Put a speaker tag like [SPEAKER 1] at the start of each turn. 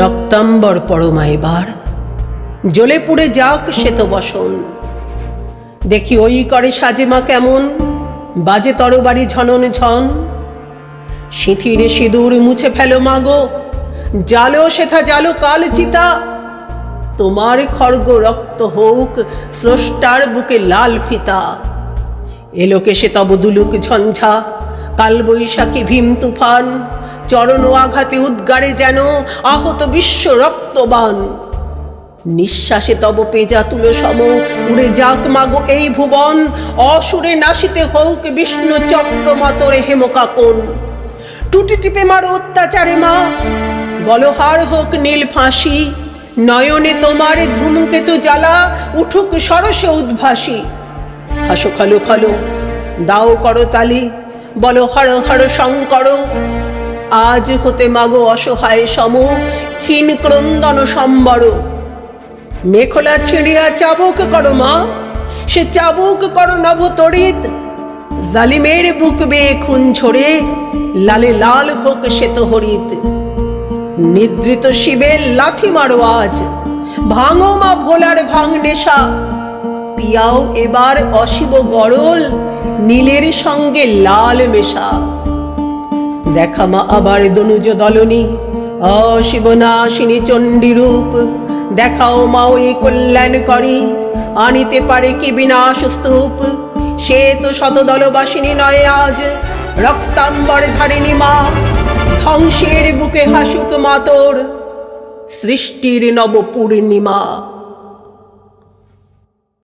[SPEAKER 1] রক্তাম্বর পরমা এবার জ্বলে পুড়ে যাক শ্বেত বসন। দেখি ওই করে সাজে মা কেমন, বাজে তরবারি ঝনন ঝন। সিঁথিরে সিঁদুর মুছে ফেলো মাগো, জালো সেথা জালো কাল চিতা। তোমার খর্গ রক্ত হোক স্রষ্টার বুকে লাল ফিতা। এলোকে সে তব দুলুক ঝঞ্ঝা, কাল বৈশাখী ভীম তুফান। চরণ আঘাতে উদ্গারে যেন আহত বিশ্ব রক্তবান। নিঃশ্বাসে তব পেঁজা তুলো সম উড়ে যাক মাগো এই ভুবন। অসুরে নাশিতে হোক বিষ্ণু চক্রমা তোরে হেমকাকন। টুটি টিপে মারো অত্যাচারে মা, গলহার হোক নীল ফাঁসি। নয়নে তোমার ধূমকেতু জ্বালা, উঠুক সরসে উদ্ভাসী। হাসো খালো খালো দাও করতালি, বলো হর হর শঙ্কর। আজ হতে মাগো অসহায় সম ক্ষীণ ক্রন্দন সম্বর। মেখলা ছিঁড়িয়া চাবুক করো মা, সে চাবুক করো নভতরিত। জালিমের বুক বেয়ে খুন ঝরে লালে লাল হোক শ্বেত হরিত। নিদ্রিত শিবের লাথি মারো আজ, ভাঙো মা ভোলার ভাঙ নেশা। পিয়াও এবার অশিব গরল, নীলের সঙ্গে লাল মেশা। দেখা মা আবার দনুজ দলনী, অশিব নাশিনী চণ্ডী রূপ। দেখাও মা ওই কল্যাণ করি, আনিতে পারে কি বিনাশ স্তূপ। সে তো শতদলবাসিনী নয় আজ, রক্তাম্বর ধারিণী মা। ধ্বংসের বুকে হাসুক মা তোর, সৃষ্টির নব পূর্ণিমা।